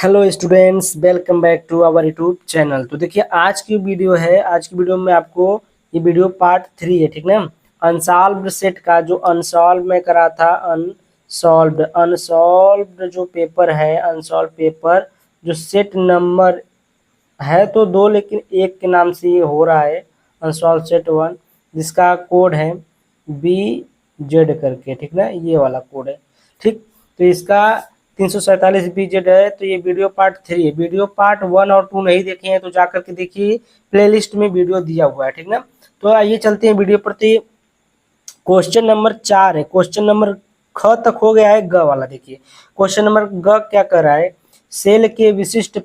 Hello students, welcome back to our YouTube channel. तो देखिए आज की वीडियो में आपको ये वीडियो पार्ट 3 है, ठीक ना। अनसॉल्व्ड सेट का जो अनसॉल्व में करा था, अनसॉल्व्ड जो पेपर है, अनसॉल्व पेपर जो सेट नंबर है तो 2 लेकिन एक के नाम से ये हो रहा है अनसॉल्व सेट 1, जिसका कोड है BZ करके, ठीक ना। ये वाला कोड है, ठीक। तो इसका 347 BZ है। तो ये वीडियो पार्ट 3 है। वीडियो पार्ट 1 और 2 नहीं देखे हैं तो जाकर के देखिए, प्लेलिस्ट में वीडियो दिया हुआ है, ठीक ना। तो आइए चलते हैं वीडियो प्रति। क्वेश्चन नंबर 4 है। क्वेश्चन नंबर ख तक हो गया है, ग वाला देखिए। क्वेश्चन नंबर ग क्या कर रहा है, सेल के विशिष्ट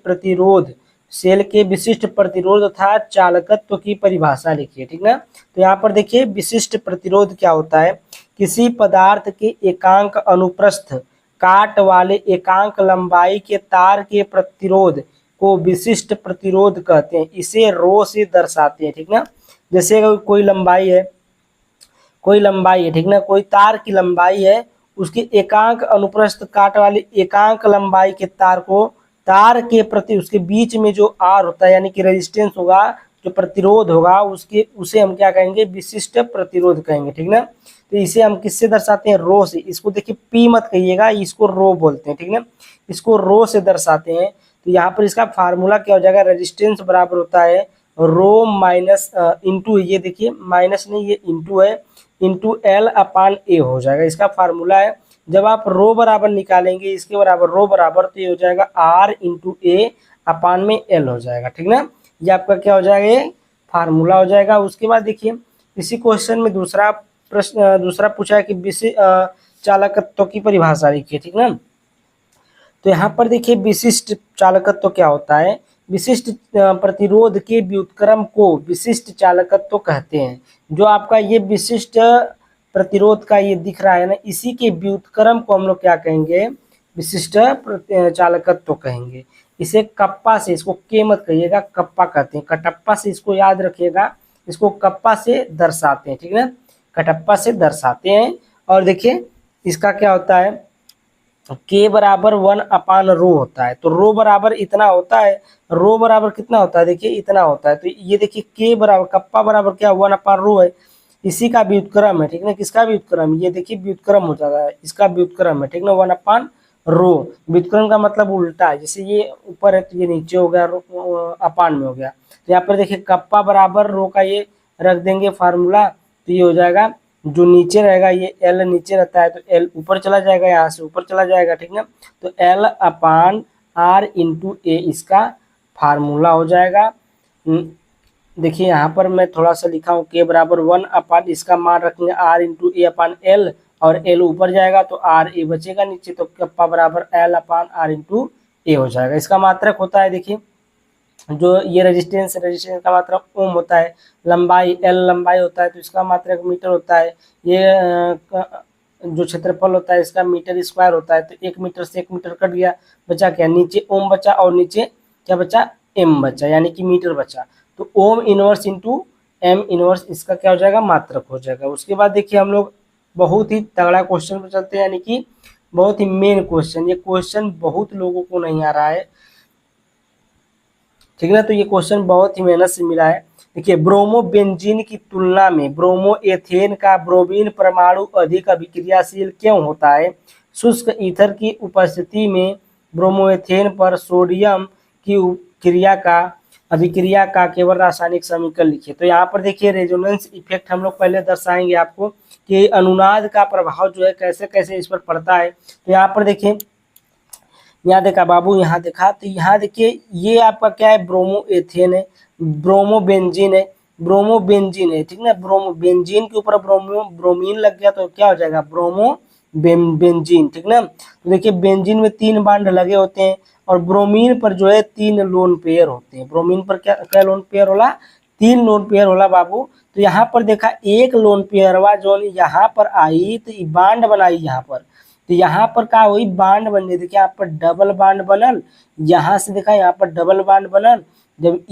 प्रतिरोध तथा चालकत्व की परिभाषा लिखिए, ठीक ना। तो यहाँ पर देखिए विशिष्ट प्रतिरोध क्या होता है, किसी पदार्थ के एकांक अनुप्रस्थ काट वाले एकांक लंबाई के तार के प्रतिरोध को विशिष्ट प्रतिरोध कहते हैं। इसे रो से दर्शाते हैं, ठीक ना। जैसे कोई लंबाई है, ठीक ना, कोई तार की लंबाई है, उसकी एकांक अनुप्रस्थ काट वाली एकांक लंबाई के तार को तार के प्रति उसके बीच में जो आर होता है यानी कि रेजिस्टेंस होगा, जो प्रतिरोध होगा, उसे हम क्या कहेंगे, विशिष्ट प्रतिरोध कहेंगे, ठीक ना। तो इसे हम किससे दर्शाते हैं, रो से। इसको देखिए पी मत कहिएगा, इसको रो बोलते हैं, ठीक ना। इसको रो से दर्शाते हैं। तो यहाँ पर इसका फार्मूला क्या हो जाएगा, रेजिस्टेंस बराबर होता है रो माइनस इंटू, ये देखिए माइनस नहीं, ये इंटू है, इंटू L अपान ए हो जाएगा। इसका फार्मूला है। जब आप रो बराबर निकालेंगे, इसके बराबर रो बराबर, तो ये हो जाएगा R इंटू ए अपान में L हो जाएगा, ठीक ना। ये आपका क्या हो जाएगा, ये फार्मूला हो जाएगा। उसके बाद देखिए इसी क्वेश्चन में दूसरा पूछा है कि चालकत्व की परिभाषा लिखिए, ठीक ना। तो यहाँ पर देखिए विशिष्ट चालकत्व क्या होता है, विशिष्ट प्रतिरोध के व्युत्क्रम को विशिष्ट चालकत्व कहते हैं। जो आपका ये विशिष्ट प्रतिरोध का ये दिख रहा है ना, इसी के व्युत्क्रम को हम लोग क्या कहेंगे, विशिष्ट चालकत्व कहेंगे। इसे कप्पा से, इसको के मत कहिएगा, कप्पा कहते हैं, कटप्पा से इसको याद रखिएगा, इसको कप्पा से दर्शाते हैं, ठीक है ना, कटप्पा से दर्शाते हैं। और देखिए इसका क्या होता है, के बराबर 1 अपान रो होता है। तो रो बराबर इतना होता है, रो बराबर कितना होता है, देखिए इतना होता है। तो ये देखिए के बराबर, कप्पा बराबर क्या, 1 अपान रो है, इसी का व्युत्क्रम है, ठीक ना। किसका व्युत्क्रम, ये देखिए व्युत्क्रम हो जाएगा, इसका व्युत्क्रम है, ठीक ना, 1 अपान रो। व्युत्क्रम का मतलब उल्टा है, जैसे ये ऊपर है तो ये नीचे हो गया, अपान में हो गया। तो यहाँ पर देखिए कप्पा बराबर रो का ये रख देंगे फार्मूला, तो ये हो जाएगा, जो नीचे रहेगा ये L नीचे रहता है तो L ऊपर चला जाएगा, यहाँ से ऊपर चला जाएगा, ठीक ना। तो L अपान R इंटू ए इसका फार्मूला हो जाएगा। देखिए यहाँ पर मैं थोड़ा सा लिखा हूँ, के बराबर 1 अपान, इसका मान रखेंगे R इंटू ए अपान L, और L ऊपर जाएगा तो R ए बचेगा नीचे, तो कप्पा बराबर L अपान R इंटू ए हो जाएगा। इसका मात्रक होता है, देखिए जो ये रेजिस्टेंस का मात्रक ओम होता है, लंबाई L लंबाई होता है तो इसका मात्रक मीटर होता है, ये जो क्षेत्रफल होता है इसका मीटर स्क्वायर होता है। तो 1 मीटर से 1 मीटर कट गया, बचा क्या, नीचे ओम बचा और नीचे क्या बचा, एम बचा, यानी कि मीटर बचा। तो ohm inverse into m inverse इसका क्या हो जाएगा, मात्रक हो जाएगा। उसके बाद देखिए हम लोग बहुत ही तगड़ा क्वेश्चन पर चलते हैं, यानी कि बहुत ही मेन क्वेश्चन। ये क्वेश्चन बहुत लोगों को नहीं आ रहा है, ठीक है ना। तो ये क्वेश्चन बहुत ही मेहनत से मिला है। देखिए ब्रोमो बेंजीन की तुलना में ब्रोमो एथेन का ब्रोमीन परमाणु अधिक अभिक्रियाशील क्यों होता है। शुष्क ईथर की उपस्थिति में ब्रोमोएथेन पर सोडियम की अभिक्रिया का केवल रासायनिक समीकरण लिखिए। तो यहाँ पर देखिए रेजोनेंस इफेक्ट हम लोग पहले दर्शाएंगे आपको कि अनुनाद का प्रभाव जो है कैसे कैसे इस पर पड़ता है। तो यहाँ पर देखिए, यहाँ देखा बाबू, यहाँ देखा, तो यहाँ देखिए ये आपका क्या है, ब्रोमो एथेन है, ब्रोमो बेंजीन है, ठीक ना। ब्रोमो बेंजीन के ऊपर ब्रोमीन लग गया तो क्या हो जाएगा, ब्रोमो बेंजीन, ठीक ना। तो देखिए बेंजीन में 3 बांड लगे होते हैं और ब्रोमीन पर जो है 3 लोन पेयर होते हैं। ब्रोमीन पर क्या क्या लोन पेयर होला, 3 लोन पेयर होला बाबू। तो यहाँ पर देखा एक लोन पेयरवा जो यहाँ पर आई तो बांड बनाई यहाँ पर, तो यहाँ पर क्या हुई, बांड बन गई। देखिए यहाँ पर डबल बांड बनल, यहाँ से देखा यहाँ पर डबल बांड बनल। जब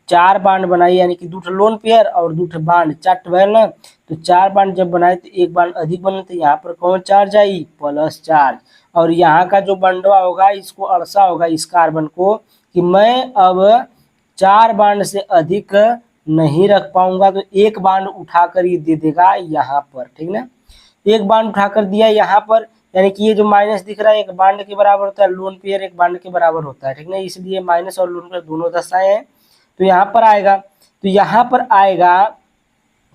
4 बांड बनाई यानी कि 2 लोन पेयर और 2 बांड, 4 भैल ना, तो 4 बांड जब बनाए तो 1 बांड अधिक बने, तो यहाँ पर कौन चार्ज आई, प्लस चार्ज। और यहाँ का जो बंडवा होगा इसको अड़सा होगा इस कार्बन को कि मैं अब 4 बांड से अधिक नहीं रख पाऊंगा, तो एक बांड उठाकर ये दे देगा यहाँ पर, ठीक ना। एक बांड उठाकर दिया यहाँ पर, यानी कि ये जो माइनस दिख रहा है एक बांड के बराबर होता है, लोन पेयर एक बांड के बराबर होता है, ठीक ना। इसलिए माइनस और लोन पेयर दोनों दशाएं हैं, तो यहाँ पर आएगा। तो यहाँ पर आएगा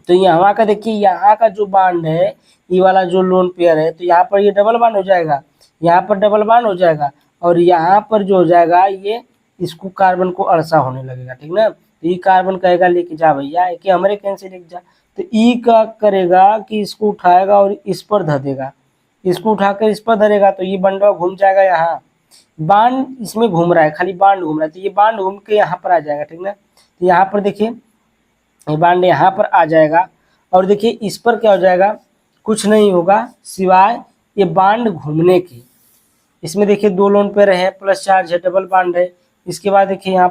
तो यहाँ का देखिए, यहाँ का जो बांड है ये वाला जो लोन पेयर है, तो यहाँ पर ये डबल बांड हो जाएगा, यहाँ पर डबल बांड हो जाएगा, और यहाँ पर जो हो जाएगा ये इसको कार्बन को अड़सा होने लगेगा, ठीक ना। तो ये कार्बन कहेगा लेके जा भैया, कि हमारे कैंसिल लेके जा। तो ई का करेगा कि इसको उठाएगा और इस पर धर देगा, इसको उठाकर इस पर धरेगा, तो ये बंडवा घूम जाएगा यहाँ, बांड इसमें घूम रहा है, खाली बांड घूम रहा है, तो ये बांड घूम के यहाँ पर आ जाएगा, ठीक ना। तो यहाँ पर देखिए ये बांड यहाँ पर आ जाएगा, और देखिए इस पर क्या हो जाएगा, कुछ नहीं होगा सिवाय ये बांड घूमने के। इसमें देखिए 2 लोन पेयर है, प्लस चार्ज है, डबल बांड है। इसके बाद देखिए यहाँ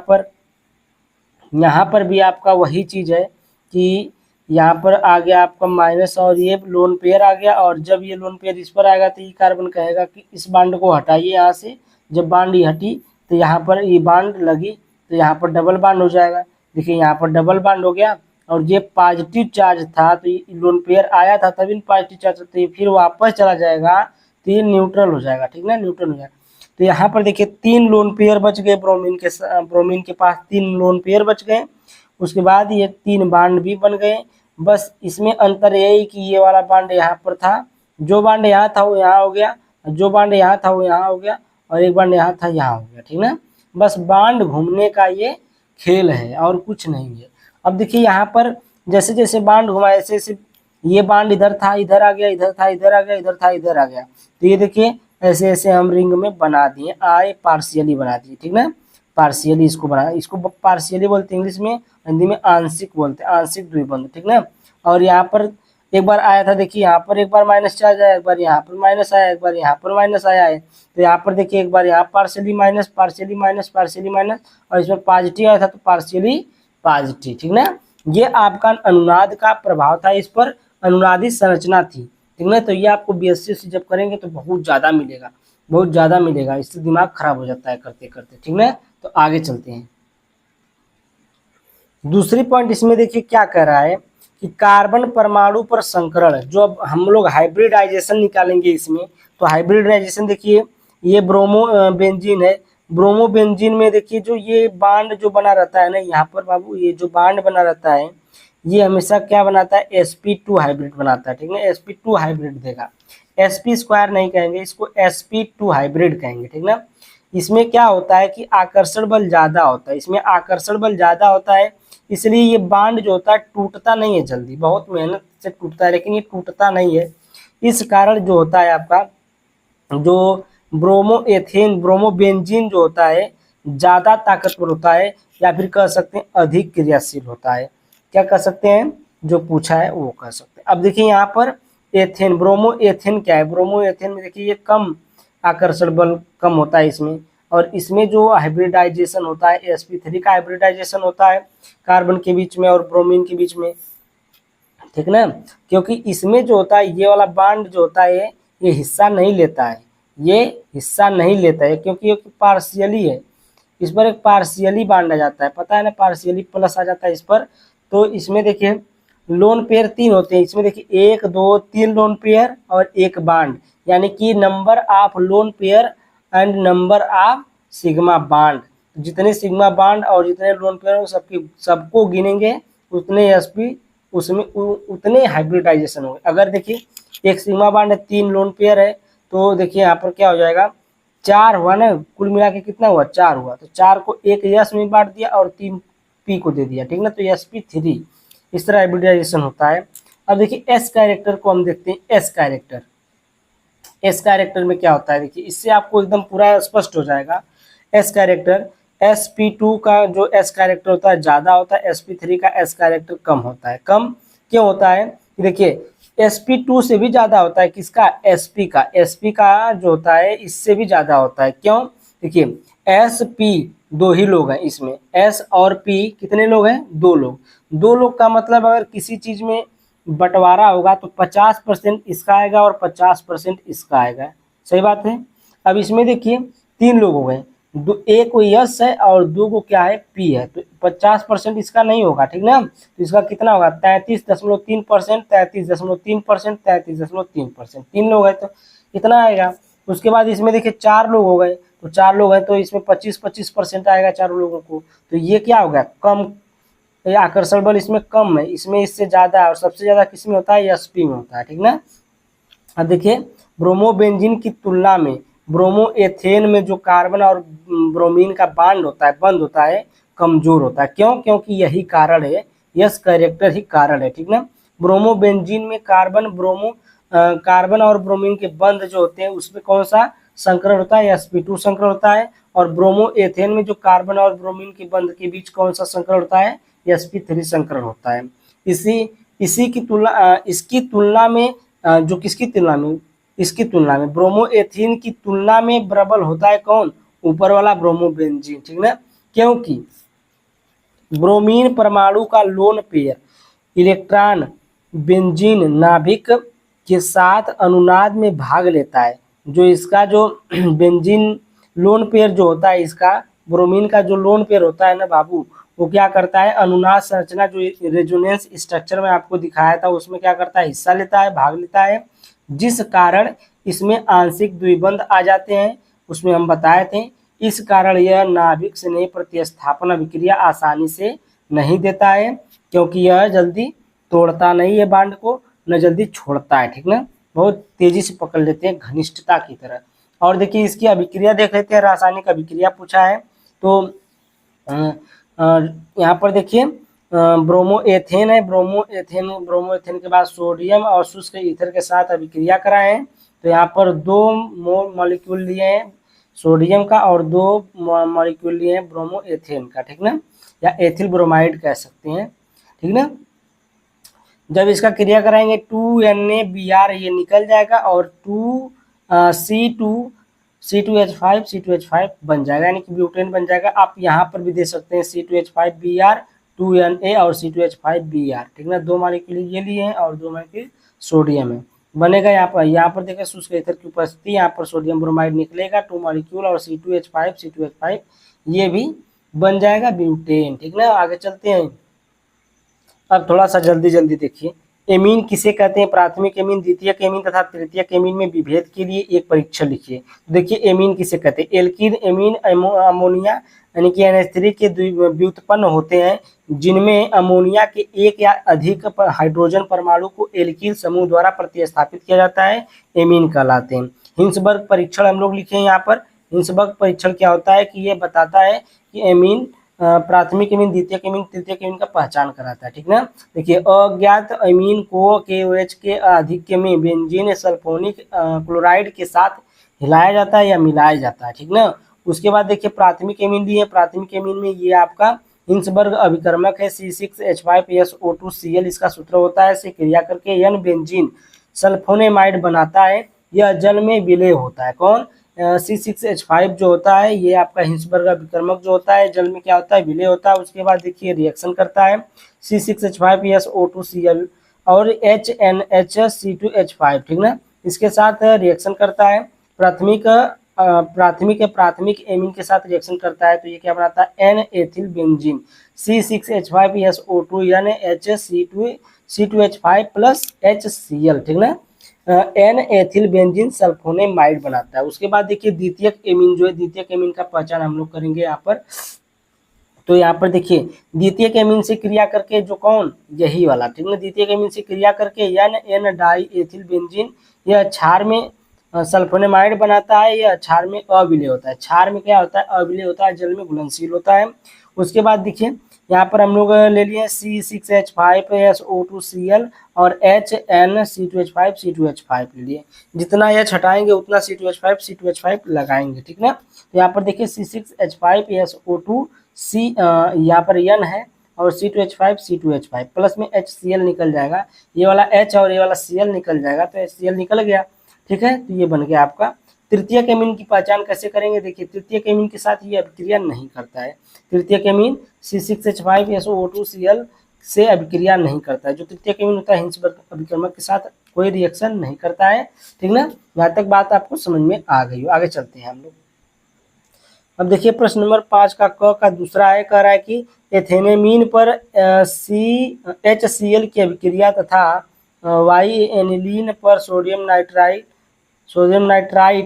पर भी आपका वही चीज़ है कि यहाँ पर आ गया आपका माइनस, और ये लोन पेयर आ गया, और जब ये लोन पेयर इस पर आएगा तो ये कार्बन कहेगा कि इस बांड को हटाइए यहाँ से। जब बांड ये हटी तो यहाँ पर ये बांड लगी, तो यहाँ पर डबल बांड हो जाएगा। देखिए यहाँ पर डबल बांड हो गया, और ये पॉजिटिव चार्ज था, तो ये लोन पेयर आया था तभी पॉजिटिव चार्ज, तो ये फिर वापस चला जाएगा, तो ये न्यूट्रल हो जाएगा, ठीक ना, न्यूट्रल हो जाएगा। तो यहाँ पर देखिए 3 लोन पेयर बच गए, ब्रोमीन के पास 3 लोन पेयर बच गए। उसके बाद ये 3 बांड भी बन गए। बस इसमें अंतर यही कि ये वाला बांड यहाँ पर था, जो बांड यहाँ था वो यहाँ हो गया, जो बांड यहाँ था वो यहाँ हो गया, और एक बांड यहाँ था यहाँ हो गया, ठीक ना। बस बांड घूमने का ये खेल है और कुछ नहीं है। अब देखिए यहाँ पर जैसे जैसे बांड घुमा ऐसे ऐसे, ये बांड इधर था इधर आ गया, इधर था इधर आ गया, इधर था इधर आ गया, तो ये देखिए ऐसे ऐसे हम रिंग में बना दिए, आए पार्शियली बना दिए, ठीक ना। पार्शियली इसको बना, इसको पार्शियली बोलते हैं इंग्लिश में, हिंदी में आंशिक बोलते हैं, आंशिक द्विबंध, ठीक ना। और यहाँ पर एक बार आया था, देखिए यहाँ पर एक बार माइनस चार्ज आया, एक बार यहाँ पर माइनस आया, एक बार यहाँ पर माइनस आया है, तो यहाँ पर देखिए एक बार यहाँ partially minus partially minus partially minus, और इसमें पॉजिटिव आया था तो पार्शियली पॉजिटिव, ठीक ना। ये आपका अनुनाद का प्रभाव था, इस पर अनुनादित संरचना थी, ठीक ना। तो ये आपको बीएससी से जब करेंगे तो बहुत ज़्यादा मिलेगा, बहुत ज़्यादा मिलेगा, इससे दिमाग खराब हो जाता है करते करते, ठीक ना। तो आगे चलते हैं। दूसरी पॉइंट इसमें देखिए क्या कह रहा है कि कार्बन परमाणु पर संकरण, जो अब हम लोग हाइब्रिडाइजेशन निकालेंगे इसमें, तो हाइब्रिडाइजेशन देखिए ये ब्रोमो बेंजीन है, ब्रोमो बेंजीन में देखिए जो ये बांड जो बना रहता है ना यहाँ पर बाबू, ये जो बांड बना रहता है ये हमेशा क्या बनाता है, sp2 हाइब्रिड बनाता है, ठीक है, sp2 हाइब्रिड देगा, sp स्क्वायर नहीं कहेंगे इसको, sp2 हाइब्रिड कहेंगे, ठीक ना। इसमें क्या होता है कि आकर्षण बल ज़्यादा होता है, इसमें आकर्षण बल ज़्यादा होता है, इसलिए ये बांड जो होता है टूटता नहीं है जल्दी, बहुत मेहनत से टूटता है लेकिन ये टूटता नहीं है। इस कारण जो होता है आपका जो ब्रोमोबेंजीन जो होता है ज़्यादा ताकतवर होता है, या फिर कह सकते हैं अधिक क्रियाशील होता है। क्या कह सकते हैं, जो पूछा है वो कह सकते हैं। अब देखिए यहाँ पर एथेन, ब्रोमो एथेन क्या है, ब्रोमो एथेन में देखिए ये कम आकर्षण बल कम होता है इसमें, और इसमें जो हाइब्रिडाइजेशन होता है sp3 का हाइब्रिडाइजेशन होता है कार्बन के बीच में और ब्रोमीन के बीच में, ठीक ना। क्योंकि इसमें जो होता है ये वाला बांड जो होता है ये हिस्सा नहीं लेता है, ये हिस्सा नहीं लेता है क्योंकि ये पार्शियली है, इस पर एक पार्शियली बांड आ जाता है, पता है ना, पार्शियली प्लस आ जाता है इस पर। तो इसमें देखिए लोन पेयर 3 होते हैं, इसमें देखिए 1 2 3 लोन पेयर और एक बांड, यानी कि number of lone pair and number of sigma bond, जितने सिग्मा बांड और जितने लोन पेयर सबको गिनेंगे उतने sp उसमें उतने हाइब्रिडाइजेशन होंगे। अगर देखिए एक सिग्मा बांड है 3 लोन पेयर है, तो देखिए यहाँ पर क्या हो जाएगा 4 हुआ ना, कुल मिला के कितना हुआ 4 हुआ, तो 4 को एक यस में बांट दिया और 3 पी को दे दिया, ठीक ना। तो sp3 इस तरह हाइब्रिडाइजेशन होता है। अब देखिए एस कैरेक्टर को हम देखते हैं, एस कैरेक्टर में क्या होता है, देखिए इससे आपको एकदम पूरा स्पष्ट हो जाएगा। एस कैरेक्टर sp2 का जो एस कैरेक्टर होता है ज़्यादा होता है, sp3 का एस कैरेक्टर कम होता है। कम क्यों होता है, देखिए sp2 से भी ज़्यादा होता है किसका, sp का जो होता है इससे भी ज़्यादा होता है। क्यों, देखिए sp 2 ही लोग हैं इसमें, s और p कितने लोग हैं, 2 लोग। 2 लोग का मतलब अगर किसी चीज़ में बंटवारा होगा तो 50% इसका आएगा और 50% इसका आएगा, सही बात है। अब इसमें देखिए 3 लोग हो गए, एक को यस है और 2 को क्या है पी है, तो 50% इसका नहीं होगा, ठीक ना। तो इसका कितना होगा 33.3%, 33.3%, 33.3%, 3 लोग हैं तो कितना आएगा। उसके बाद इसमें देखिए 4 लोग हो गए, तो 4 लोग हैं तो इसमें 25% आएगा चारों लोगों को, तो ये क्या हो गया कम, ये आकर्षण बल इसमें कम है, इसमें इससे ज्यादा है, और सबसे ज्यादा किसमें होता है एसपी में होता है, ठीक ना। अब देखिए ब्रोमोबेंजीन की तुलना में ब्रोमो एथेन में जो कार्बन और ब्रोमीन का बंध होता है कमजोर होता है, क्यों, क्योंकि यही कारण है, यस कैरेक्टर ही कारण है, ठीक ना। ब्रोमोबेंजीन में कार्बन और ब्रोमीन के बंध जो होते हैं उसमें कौन सा संकरण होता है sp2 संकरण होता है, और ब्रोमो एथेन में जो कार्बन और ब्रोमीन के बंध के बीच कौन सा संकरण होता है sp3 संकरण होता है। इसी की तुलना इसकी तुलना में जो किसकी तुलना में, इसकी तुलना में ब्रोमो एथीन की तुलना में प्रबल होता है कौन, ऊपर वाला ब्रोमोबेंजीन, ठीक ना। क्योंकि ब्रोमीन परमाणु का लोन पेयर इलेक्ट्रॉन बेंजीन नाभिक के साथ अनुनाद में भाग लेता है, जो इसका जो बेंजीन लोन पेयर जो होता है, इसका ब्रोमीन का जो लोन पेयर होता है ना बाबू, वो क्या करता है अनुनाद संरचना जो रेजोनेंस स्ट्रक्चर में आपको दिखाया था उसमें क्या करता है हिस्सा लेता है, भाग लेता है, जिस कारण इसमें आंशिक द्विबंध आ जाते हैं, उसमें हम बताए थे। इस कारण यह नाभिक से नहीं प्रतिस्थापन अभिक्रिया आसानी से नहीं देता है, क्योंकि यह जल्दी तोड़ता नहीं है बांड को, न जल्दी छोड़ता है, ठीक ना, बहुत तेजी से पकड़ लेते हैं घनिष्ठता की तरह। और देखिए इसकी अभिक्रिया देख लेते हैं, रासायनिक अभिक्रिया पूछा है तो यहाँ पर देखिए ब्रोमो एथेन है, ब्रोमो एथेन के बाद सोडियम और शुष्क ईथर के साथ अभिक्रिया कराए हैं, तो यहाँ पर 2 मॉलिक्यूल लिए हैं सोडियम का और 2 मॉलिक्यूल लिए हैं ब्रोमो एथेन का, ठीक ना, या एथिल ब्रोमाइड कह सकते हैं, ठीक ना। जब इसका क्रिया कराएंगे 2NaBr ये निकल जाएगा और 2C2H5 बन जाएगा, यानी कि ब्यूटेन बन जाएगा। आप यहाँ पर भी दे सकते हैं C2H5Br 2Na और C2H5Br, ठीक ना, 2 मॉलिक्यूल ये लिए हैं और 2 मॉलिक्यूल सोडियम है, बनेगा यहाँ पर देखिए शुष्क ईथर की उपस्थिति, यहाँ पर सोडियम ब्रोमाइड निकलेगा 2 मॉलिक्यूल और C2H5 ये भी बन जाएगा ब्यूटेन, ठीक ना। आगे चलते हैं, अब थोड़ा सा जल्दी जल्दी देखिए एमीन किसे कहते हैं, प्राथमिक एमीन, द्वितीयक एमीन तथा तृतीयक एमीन में विभेद के लिए एक परीक्षण लिखिए। देखिए एमीन किसे कहते हैं, एल्कीन एमीन अमोनिया यानी कि NH3 के व्युत्पन्न होते हैं, जिनमें अमोनिया के एक या अधिक हाइड्रोजन परमाणु को एल्कीन समूह द्वारा प्रतिस्थापित किया जाता है, एमीन कहलाते हैं। हिंसबर्ग परीक्षण हम लोग लिखे हैं यहाँ पर। हिंसबर्ग परीक्षण क्या होता है कि ये बताता है कि एमीन प्राथमिक एमीन, द्वितीयक एमीन, तृतीयक एमीन का पहचान कराता है, ठीक ना। देखिए अज्ञात एमीन को KOH के आधिक्य में बेंजीन सल्फोनिक क्लोराइड के साथ हिलाया जाता है या मिलाया जाता है, ठीक ना। उसके बाद देखिए प्राथमिक एमीन भी है, प्राथमिक एमीन में ये आपका हिंसबर्ग अभिकर्मक है C6H5SO2Cl, इसका सूत्र होता है, से क्रिया करके N बेंजीन सल्फोनेमाइड बनाता है, यह जल में विलय होता है। कौन C6H5 जो होता है ये आपका हिंसबर्ग अभिकर्मक जो होता है जल में क्या होता है विलय होता है। उसके बाद देखिए रिएक्शन करता है C6H5SO2Cl और HNH C2H5, ठीक ना, इसके साथ रिएक्शन करता है, प्राथमिक एमीन के साथ रिएक्शन करता है, तो ये क्या बनाता है N ethyl benzene C6H5SO2 C2H5 plus HCl, ठीक ना, N एथिल बेंजीन सल्फोनेमाइड बनाता है। उसके बाद देखिए द्वितीयक एमीन जो है, द्वितीयक एमीन का पहचान हम लोग करेंगे यहाँ पर। तो यहाँ पर देखिए द्वितीयक एमीन से क्रिया करके जो कौन यही वाला, ठीक है, द्वितीयक एमीन से क्रिया करके N डाई एथिल बेंजीन यह क्षार में सल्फोनेमाइड बनाता है, यह क्षार में अविलय होता है। क्षार में क्या होता है अविलय होता है, जल में घुलनशील होता है। उसके बाद देखिए यहाँ पर हम लोग ले लिए C6H5SO2Cl और HNC2H5 ले लिए, जितना H हटाएंगे उतना C2H5 लगाएंगे, ठीक ना। तो यहाँ पर देखिए C6H5SO2 यहाँ पर N है और C2H5 प्लस में HCl निकल जाएगा, ये वाला H और ये वाला Cl निकल जाएगा, तो HCl निकल गया, ठीक है। तो ये बन गया आपका। तृतीयक एमीन की पहचान कैसे करेंगे, देखिए तृतीयक एमीन के साथ ये अभिक्रिया नहीं करता है। तृतीयक एमीन C6H5SO2Cl से अभिक्रिया नहीं करता है। जो तृतीयक एमीन होता है हिंसबर्ग अभिकर्मक के साथ कोई रिएक्शन नहीं करता है। ठीक ना, यहाँ तक बात आपको समझ में आ गई हो। आगे चलते हैं हम लोग। अब देखिए प्रश्न नंबर 5 का क का दूसरा है, कह रहा है कि एथेनेमीन पर HCl की अभिक्रिया तथा वाई एनिलीन पर सोडियम नाइट्राइट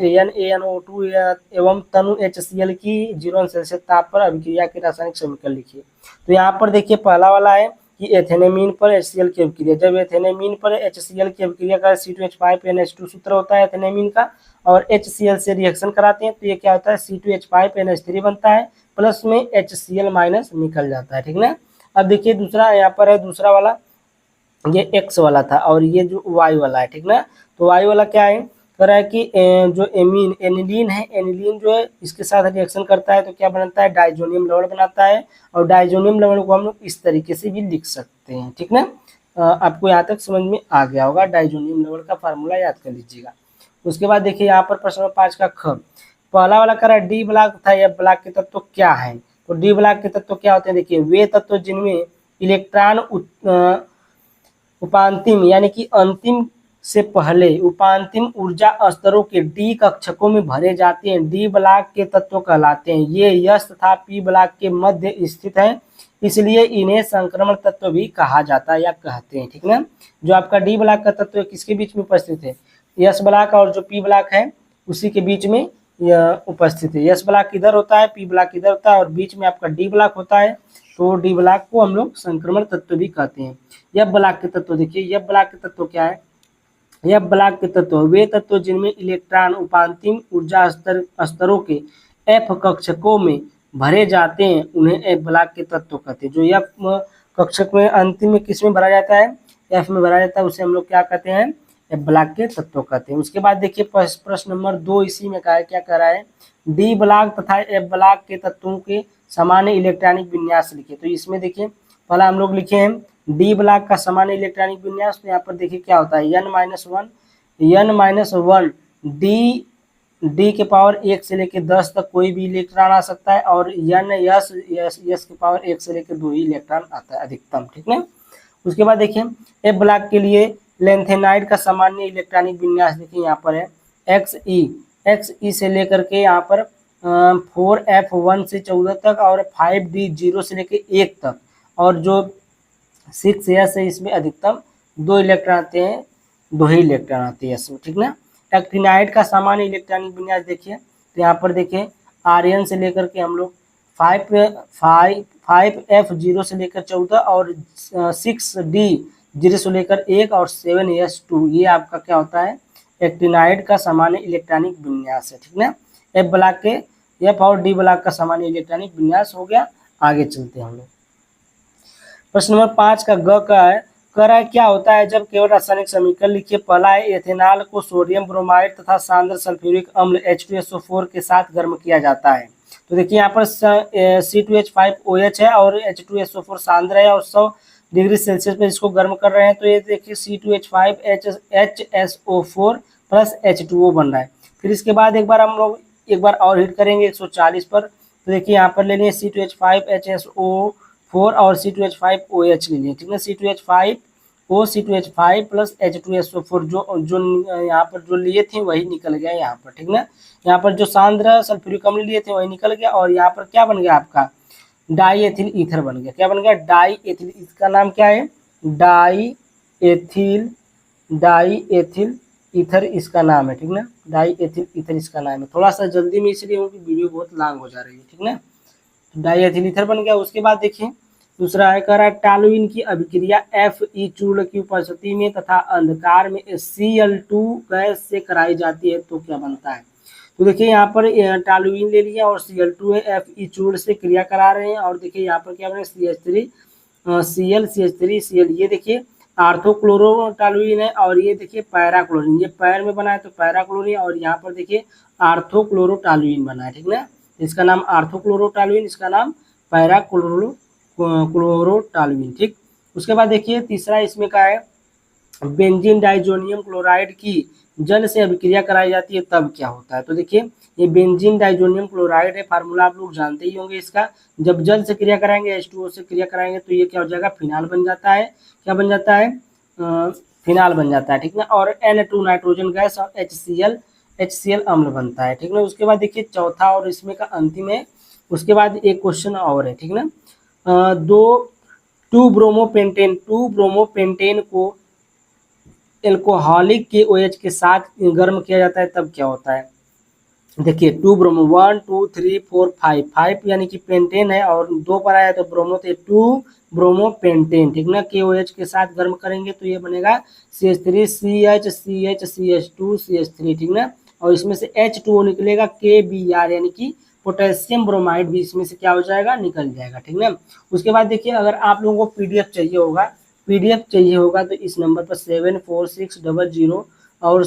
NaNO2 एवं तनु HCl की 0 सेल्सियस ताप पर अभिक्रिया के रासायनिक समीकरण लिखिए। तो यहाँ पर देखिए पहला वाला है कि एथेनेमीन पर HCl की अभिक्रिया। जब एथेनेमीन पर HCl की अभिक्रिया का C2H5NH2 सूत्र होता है एथेनेमीन का, और HCl से रिएक्शन कराते हैं तो ये क्या होता है C2H5NH3 बनता है, प्लस में HCl माइनस निकल जाता है। ठीक ना। अब देखिए दूसरा यहाँ पर है, दूसरा वाला ये X वाला था और ये जो Y वाला है। ठीक ना। तो Y वाला क्या है, कह रहा है कि जो एमीन एनिलीन है, एनिलीन जो है इसके साथ रिएक्शन करता है तो क्या बनता है डाइजोनियम लवण बनाता है, और डाइजोनियम लवण को हम लोग इस तरीके से भी लिख सकते हैं। ठीक ना। आपको यहाँ तक समझ में आ गया होगा, डाइजोनियम लवण का फार्मूला याद कर लीजिएगा। उसके बाद देखिए यहाँ पर प्रश्न 5 का ख, पहला वाला कह रहा है डी ब्लॉक तथा एफ ब्लॉक के तत्व क्या है। तो डी ब्लॉक के तत्व क्या होते हैं, देखिए वे तत्व जिनमें इलेक्ट्रॉन उपांतिम यानी कि अंतिम से पहले उपांतिम ऊर्जा स्तरों के डी कक्षकों में भरे जाते हैं, डी ब्लॉक के तत्व कहलाते हैं। ये यस तथा पी ब्लॉक के मध्य स्थित है, इसलिए इन्हें संक्रमण तत्व भी कहा जाता है या कहते हैं। ठीक ना। जो आपका डी ब्लॉक का तत्व किसके बीच में उपस्थित है, यस ब्लॉक और जो पी ब्लॉक है उसी के बीच में उपस्थित है। यस ब्लॉक इधर होता है, पी ब्लॉक इधर होता है और बीच में आपका डी ब्लॉक होता है, तो डी ब्लॉक को हम लोग संक्रमण तत्व भी कहते हैं। एफ ब्लॉक के तत्व देखिए, एफ ब्लॉक के तत्व क्या है, एफ ब्लॉक के तत्व वे तत्व जिनमें इलेक्ट्रॉन उपांतिम ऊर्जा स्तरों के एफ कक्षकों में भरे जाते हैं उन्हें एफ ब्लॉक के तत्व कहते हैं। जो एफ कक्षक में अंतिम में किस में भरा जाता है, एफ में भरा जाता है, उसे हम लोग क्या कहते हैं एफ ब्लॉक के तत्व कहते हैं। उसके बाद देखिए प्रश्न नंबर 2 इसी में क्या कह रहा है, डी ब्लॉक तथा एफ ब्लॉक के तत्वों के सामान्य इलेक्ट्रॉनिक विन्यास लिखिए। तो इसमें देखिए पहला हम लोग लिखे हैं डी ब्लॉक का सामान्य इलेक्ट्रॉनिक विन्यास। तो यहाँ पर देखिए क्या होता है n-1 डी के पावर 1 से लेकर 10 तक कोई भी इलेक्ट्रॉन आ सकता है, और यस के पावर 1 से लेकर 2 ही इलेक्ट्रॉन आता है अधिकतम। ठीक है। उसके बाद देखिए एफ ब्लॉक के लिए लेंथेनाइड का सामान्य इलेक्ट्रॉनिक विन्यास देखिए यहाँ पर है XE से लेकर के यहाँ पर 4F1 से 14 तक और 5D 0 से लेकर 1 तक, और जो 6S है इसमें अधिकतम 2 इलेक्ट्रॉन आते हैं, 2 ही इलेक्ट्रॉन आते हैं इसमें। ठीक ना। एक्टिनाइड का सामान्य इलेक्ट्रॉनिक विन्यास देखिए, तो यहाँ पर देखिए Rn से लेकर के हम लोग 5F0 से लेकर 14 और 6D 0 से लेकर 1 और 7S2, ये आपका क्या होता है एक्टिनाइड का सामान्य इलेक्ट्रॉनिक विन्यास है। ठीक ना। एफ ब्लॉक के एफ और डी ब्लॉक का सामान्य इलेक्ट्रॉनिक विन्यास हो गया। आगे चलते हैं हम लोग। प्रश्न नंबर 5 का ग का है, कह रहा है क्या होता है जब केवल रासायनिक समीकरण लिखिए। पहला है एथेनॉल को सोडियम ब्रोमाइड तथा सांद्र सल्फ्यूरिक अम्ल H2SO4 के साथ गर्म किया जाता है। तो देखिए यहाँ पर C2H5OH है और H2SO4 सांद्र है और 100 डिग्री सेल्सियस पर इसको गर्म कर रहे हैं। तो ये देखिए C2H5HSO4 प्लस H2O बन रहा है। फिर इसके बाद एक बार और हीट करेंगे 140 पर। तो देखिए यहाँ पर ले लिए C2H5HSO4 और C2H5OH ले लिए। ठीक है। C2H5O C2H5 प्लस H2SO4 जो यहाँ पर जो लिए थे वही निकल गया यहाँ पर। ठीक ना। यहाँ पर जो सांद्र सल्फ्यूरिक अम्ल लिए थे वही निकल गया, और यहाँ पर क्या बन गया आपका डाई एथिल ईथर बन गया। क्या बन गया डाई एथिल, इसका नाम क्या है डाई एथिल ईथर इसका नाम है। ठीक ना। डाई एथिल ईथर इसका नाम है। थोड़ा सा जल्दी में इसलिए हो कि वीडियो बहुत लॉन्ग हो जा रही है। ठीक ना। तो डाई एथिल ईथर बन गया। उसके बाद देखिए दूसरा है, कह रहा है टॉलुइन की अभिक्रिया Fe चूर्ण की उपस्थिति में तथा अंधकार में Cl2 गैस से कराई जाती है तो क्या बनता है। तो देखिए यहाँ पर टॉलुइन ले लिया और Cl2 है, Fe चूर्ण से क्रिया करा रहे हैं, और देखिए यहाँ पर क्या बना CH3 Cl ये देखिए आर्थोक्लोरोटॉलुइन है, और ये देखिए पैराक्लोरीन, ये पैर में बना है तो पैराक्लोरीन, और यहाँ पर देखिए आर्थोक्लोरोटॉलुइन बना है। ठीक ना। इसका नाम आर्थोक्लोरोटॉलुइन, इसका नाम पैराक्लोरोटॉलुइन। ठीक। उसके बाद देखिए तीसरा इसमें का है बेंजीन डाइजोनियम क्लोराइड की जल से अभिक्रिया कराई जाती है तब क्या होता है। तो देखिए ये बेंजीन डाइजोनियम क्लोराइड है, फार्मूला आप लोग जानते ही होंगे इसका। जब जल से क्रिया कराएंगे, H2O से क्रिया कराएंगे तो ये क्या हो जाएगा, फिनाल बन जाता है। क्या बन जाता है, फिनाल बन जाता है, ठीक ना। और N2 नाइट्रोजन गैस और HCl अम्ल बनता है, ठीक ना। उसके बाद देखिए चौथा और इसमें का अंतिम है, उसके बाद एक क्वेश्चन और है, ठीक ना। दो टू ब्रोमोपेंटेन को एल्कोहलिक के OH के साथ गर्म किया जाता है तब क्या होता है। देखिए 2 ब्रोमो 1 2 3 4 5 यानी कि पेंटेन है और 2 पर आया तो ब्रोमो, तो 2 ब्रोमो पेंटेन, ठीक ना। KOH के साथ गर्म करेंगे तो ये बनेगा CH3 CH CH CH2 CH3, ठीक ना। और इसमें से H2O निकलेगा KBr यानी कि पोटेशियम ब्रोमाइड भी इसमें से क्या हो जाएगा, निकल जाएगा, ठीक ना। उसके बाद देखिए अगर आप लोगों को पीडीएफ चाहिए होगा तो इस नंबर पर 74600 और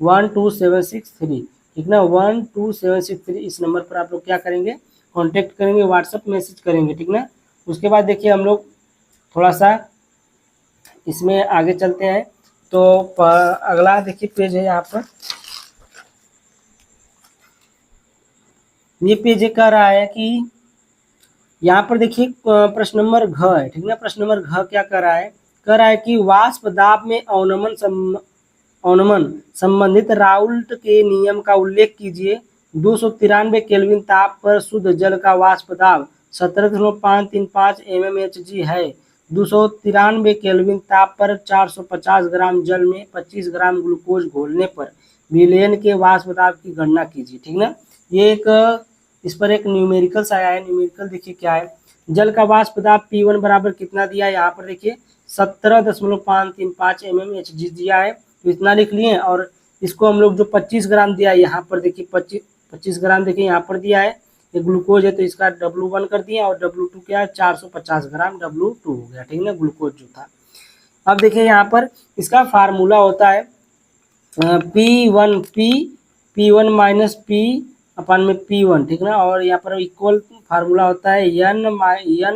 12763, ठीक ना, 12763 इस नंबर पर आप लोग क्या करेंगे, कांटेक्ट करेंगे, व्हाट्सएप मैसेज करेंगे, ठीक ना। उसके बाद देखिए हम लोग थोड़ा सा इसमें आगे चलते हैं। तो अगला देखिए पेज है यहाँ पर, ये पेज कह रहा है कि यहाँ पर देखिए प्रश्न नंबर घ है, ठीक ना। प्रश्न नंबर घ क्या कर रहा है, कह रहा है कि वाष्प दाब में अवनमन संबंधित राउल्ट के नियम का उल्लेख कीजिए। 293 केल्विन ताप पर शुद्ध जल का वाष्प दाब 17.535 mmHg है। 293 केल्विन ताप पर 450 ग्राम जल में 25 ग्राम ग्लूकोज घोलने पर विलयन के वाष्प दाब की गणना कीजिए, ठीक ना। ये एक इस पर एक न्यूमेरिकल आया है। न्यूमेरिकल देखिए क्या है, जल का वाष्प दाब P1 बराबर कितना दिया है, यहाँ पर देखिए 17.535 mmHg दिया है, तो इतना लिख लिए। और इसको हम लोग जो 25 ग्राम दिया है यहाँ पर देखिए 25 ग्राम देखिए यहाँ पर दिया है, ये ग्लूकोज है तो इसका W1 कर दिया और W2 क्या है 450 ग्राम W2 हो गया, ठीक है ना, ग्लूकोज जो था। अब देखिए यहाँ पर इसका फार्मूला होता है P1 माइनस P अपान में P1, ठीक ना। और यहाँ पर इक्वल फार्मूला होता है N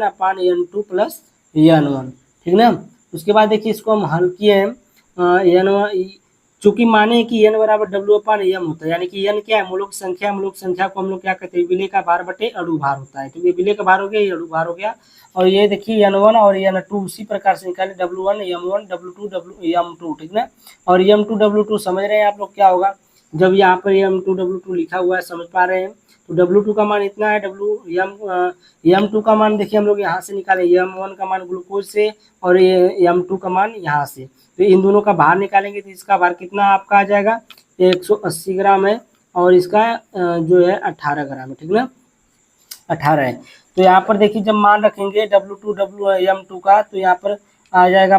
अपान N2 प्लस N1, ठीक ना। उसके बाद देखिए इसको हम हल किए हैं, N1 चूंकि माने कि N बराबर W अपान M होता है, यानी कि N क्या है, मूलक संख्या। मूलक संख्या को हम लोग क्या कहते हैं, विलेय का भार बटे अणु भार होता है, तो ये विलेय का भार हो गया, ये अणु भार हो गया। और ये देखिए N1 और N2 उसी प्रकार से निकाले, W1 M1 W2 M2, ठीक ना। और M2 W2 समझ रहे हैं आप लोग क्या होगा, जब यहाँ पर M2 W2 लिखा हुआ है, समझ पा रहे हैं। तो W2 का मान इतना है, M2 का मान देखिए हम लोग यहाँ से निकाले, M1 का मान ग्लूकोज से और ये M2 का मान यहाँ से, तो इन दोनों का भार निकालेंगे तो इसका भार कितना आपका आ जाएगा, 180 ग्राम है और इसका जो है 18 ग्राम है, ठीक ना, 18 है। तो यहाँ पर देखिए जब मान रखेंगे W2 M2 का तो यहाँ पर आ जाएगा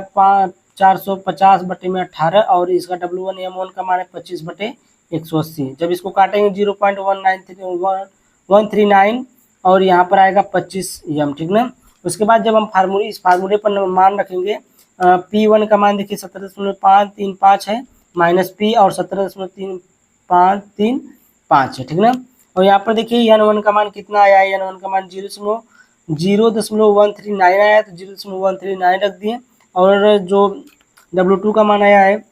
450 बटे में 18 और इसका W1 M1 का मान है 25 बटे 180। जब इसको काटेंगे 0.139 और यहाँ पर आएगा 25 M, ठीक ना। उसके बाद जब हम इस फार्मूले पर मान रखेंगे, P1 का मान देखिए 17.535 है माइनस P और 17.535 है, ठीक ना। और यहाँ पर देखिए N1 का मान कितना आया है, N1 का मान 0.139 आया है, तो 0.139 रख दिए। और जो W2 का मान आया है,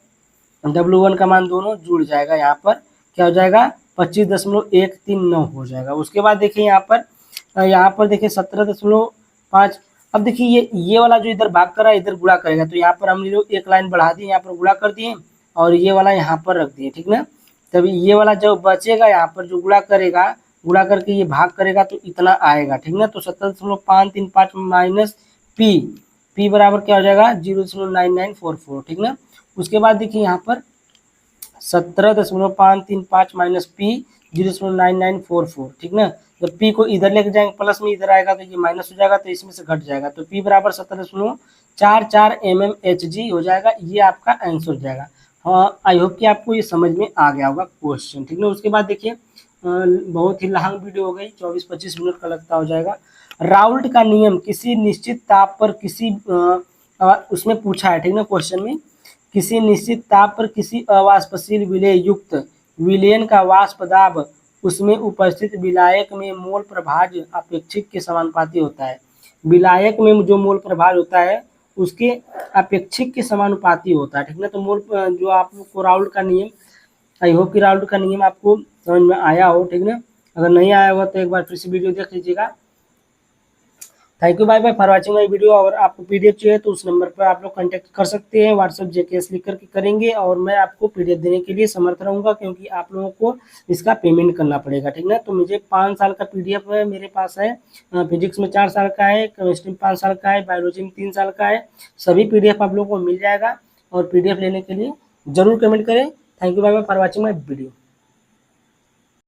W1 का मान दोनों जुड़ जाएगा, यहाँ पर क्या हो जाएगा 25.139 हो जाएगा। उसके बाद देखिए यहाँ पर देखिए 17.5। अब देखिए ये वाला जो इधर भाग कर रहा है इधर गुणा करेगा, तो यहाँ पर हम लोग एक लाइन बढ़ा दिए, यहाँ पर गुणा कर दिए और ये वाला यहाँ पर रख दिए, ठीक ना। तभी ये वाला जो बचेगा यहाँ पर जो गुणा करेगा, गुणा करके ये भाग करेगा तो इतना आएगा, ठीक ना। तो 17.535 माइनस P बराबर क्या हो जाएगा 0.9944, ठीक ना। उसके बाद देखिए यहाँ पर 17.535 माइनस P 0.9944, ठीक ना। जब P को इधर लेके जाएंगे प्लस में इधर आएगा तो ये माइनस हो जाएगा, तो इसमें से घट जाएगा, तो P बराबर 17.44 mmHg हो जाएगा। ये आपका आंसर हो जाएगा। हाँ, आई होप कि आपको ये समझ में आ गया होगा क्वेश्चन, ठीक ना। उसके बाद देखिए बहुत ही लॉन्ग वीडियो हो गई, 24-25 मिनट का लगता हो जाएगा। राउल्ट का नियम किसी निश्चित ताप पर उसमें पूछा है, ठीक ना, क्वेश्चन में किसी निश्चित ताप पर किसी अवाष्पशील विलेय युक्त विलयन का वाष्प दाब उसमें उपस्थित विलायक में मोल प्रभाज्य अपेक्षिक के समानुपाती होता है। विलायक में जो मोल प्रभार होता है उसके अपेक्षिक के समानुपाती होता है, ठीक ना। तो मोल जो आप लोग को राउल्ट का नियम, आई होप कि राउल्ट का नियम आपको समझ में आया हो, ठीक ना। अगर नहीं आया होगा तो एक बार फिर से वीडियो देख लीजिएगा। Thank you, bye bye for watching my video. और आपको पीडीएफ चाहिए तो उस नंबर पर आप लोग कांटेक्ट कर सकते हैं, व्हाट्सएप जेकेएस लिख करके करेंगे और मैं आपको पीडीएफ देने के लिए समर्थ रहूँगा, क्योंकि आप लोगों को इसका पेमेंट करना पड़ेगा, ठीक ना। तो मुझे 5 साल का पीडीएफ है मेरे पास है, फिजिक्स में 4 साल का है, केमिस्ट्री में 5 साल का है, बायोलॉजी में 3 साल का है। सभी पीडीएफ आप लोगों को मिल जाएगा और पीडीएफ लेने के लिए जरूर कमेंट करें। Thank you, bye bye for watching my video.